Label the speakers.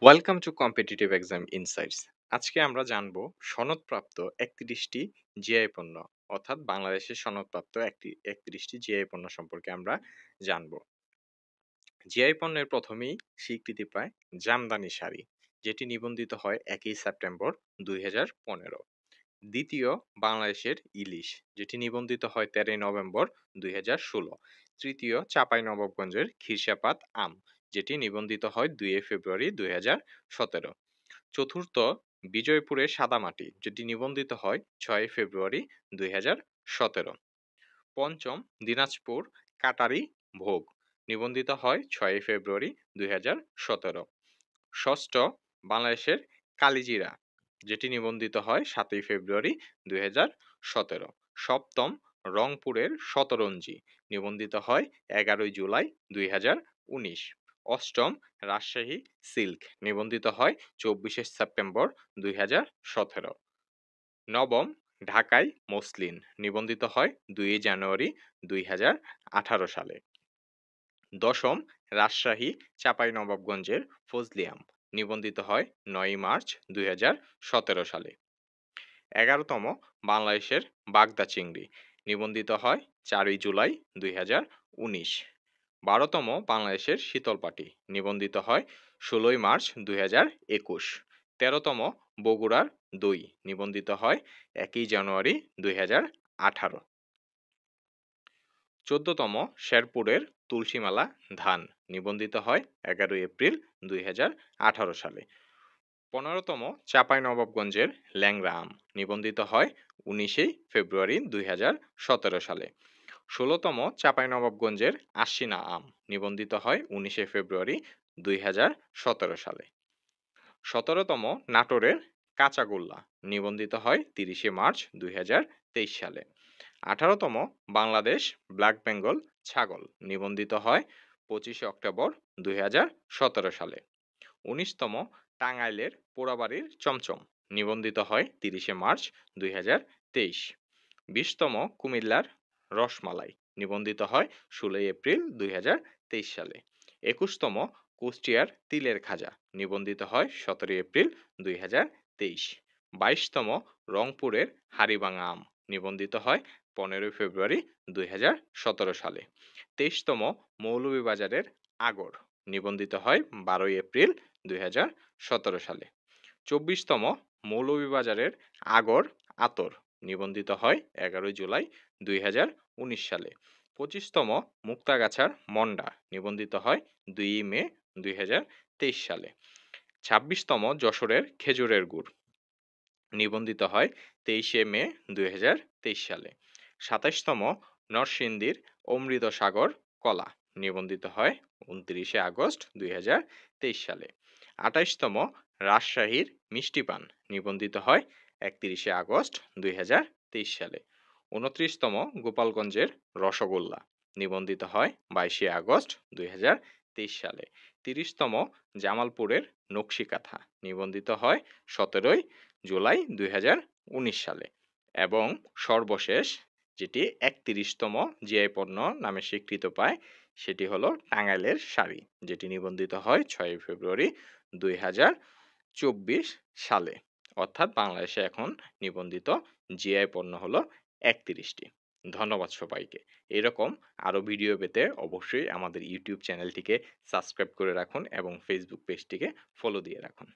Speaker 1: Welcome to competitive exam insights. আজকে আমরা জানব সনদপ্রাপ্ত ৩১টি জিআই পণ্য, অর্থাৎ বাংলাদেশের সনদপ্রাপ্ত ৩১টি জিআই পণ্য সম্পর্কে আমরা জানব। জিআই পণ্যের প্রথমেই স্বীকৃতি পায় জামদানি শাড়ি, যেটি নিবন্ধিত হয় ১ সেপ্টেম্বর ২০১৫। দ্বিতীয়, বাংলাদেশের ইলিশ, যেটি নিবন্ধিত হয় ১৩ নভেম্বর ২০১৬। তৃতীয়, চাঁপাইনবাবগঞ্জের খিরসাপাত আম, যেটি নিবন্ধিত হয় ২ ফেব্রুয়ারি ২০১৭। চতুর্থ, বিজয়পুরের সাদামাটি, যেটি নিবন্ধিত হয় ৬ ফেব্রুয়ারি ২০১৭। পঞ্চম, দিনাজপুর কাটারি ভোগ, নিবন্ধিত হয় ৬ ফেব্রুয়ারি ২০১৭। ষষ্ঠ, বাংলাদেশের কালিজিরা, যেটি নিবন্ধিত হয় ৭ ফেব্রুয়ারি ২০১৭। সপ্তম, রংপুরের শতরঞ্জি, নিবন্ধিত হয় ১১ জুলাই ২০১৯। অষ্টম, রাজশাহী সিল্ক, নিবন্ধিত হয় ২৪ সেপ্টেম্বর ২০১৭। নবম, ঢাকাই মসলিন, নিবন্ধিত হয় ২ জানুয়ারি ২০১৮ সালে। দশম, রাজশাহী চাঁপাইনবাবগঞ্জের ফজলিয়াম, নিবন্ধিত হয় ৯ মার্চ ২০১৭ সালে। ১১তম, বাংলাদেশের বাগদা চিংড়ি, নিবন্ধিত হয় ৪ জুলাই ২০১৯। ১২তম, বাংলাদেশের শীতলপাটি, নিবন্ধিত হয় ১৬ মার্চ ২০২১। ১৩তম, বগুড়ার দই, নিবন্ধিত হয় ১ জানুয়ারি ২০১৮। ১৪তম, শেরপুরের তুলসীমালা ধান, নিবন্ধিত হয় ১১ এপ্রিল ২০১৮ সালে। ১৫তম, চাঁপাইনবাবগঞ্জের ল্যাংড়া আম, নিবন্ধিত হয় ১৯ ফেব্রুয়ারি ২০১৭ সালে। ১৬তম, চাঁপাইনবাবগঞ্জের আশিনা আম, নিবন্ধিত হয় ১৯ ফেব্রুয়ারি ২০১৭ সালে। ১৭তম, নাটোরের কাঁচাগোল্লা, নিবন্ধিত হয় ৩০ মার্চ ২০২৩ সালে। ১৮তম, বাংলাদেশ ব্ল্যাক বেঙ্গল ছাগল, নিবন্ধিত হয় ২৫ অক্টোবর ২০১৭ সালে। ১৯তম, টাঙ্গাইলের পোড়াবাড়ির চমচম, নিবন্ধিত হয় ৩০ মার্চ ২০২৩। ২০তম, কুমিল্লার রসমালাই, নিবন্ধিত হয় ১৬ এপ্রিল ২০২৩ সালে। ২১তম, কুষ্টিয়ার তিলের খাজা, নিবন্ধিত হয় ১৭ এপ্রিল ২০২৩। ২২তম, রংপুরের হাড়িভাঙা আম, নিবন্ধিত হয় ১৫ ফেব্রুয়ারি ২০১৭ সালে। ২৩তম, মৌলভীবাজারের আগর, নিবন্ধিত হয় ১২ এপ্রিল ২০১৭ সালে। ২৪তম, মৌলভীবাজারের আগর আতর, নিবন্ধিত হয় ১১ জুলাই ২০১৯ সালে। ২৫তম, মুক্তাগাছার মন্ডা, নিবন্ধিত হয় ২ মে ২০২৩ সালে। ২৬তম, যশোরের খেজুরের গুড়, নিবন্ধিত হয় ২৩ মে ২০২৩ সালে। ২৭তম, নরসিংদীর অমৃতসাগর কলা, নিবন্ধিত হয় ২৯ আগস্ট ২০২৩ সালে। ২৮তম, রাজশাহীর মিষ্টি পান, নিবন্ধিত হয় ৩১ আগস্ট ২০২৩ সালে। ২৯তম, গোপালগঞ্জের রসগোল্লা, নিবন্ধিত হয় ২২ আগস্ট ২০২৩ সালে। ৩০তম, জামালপুরের নকশিকাঁথা, নিবন্ধিত হয় ১৭ জুলাই ২০১৯ সালে। এবং সর্বশেষ, যেটি ৩১তম জিআই পণ্য নামে স্বীকৃত পায়, সেটি হলো টাঙ্গাইলের শাড়ি, যেটি নিবন্ধিত হয় ৬ ফেব্রুয়ারি ২০২৪ সালে। অর্থাৎ বাংলাদেশে এখন নিবন্ধিত জিআই পণ্য হলো ৩১টি। ধন্যবাদ সবাইকে। এরকম আরও ভিডিও পেতে অবশ্যই আমাদের ইউটিউব চ্যানেলটিকে সাবস্ক্রাইব করে রাখুন এবং ফেসবুক পেজটিকে ফলো দিয়ে রাখুন।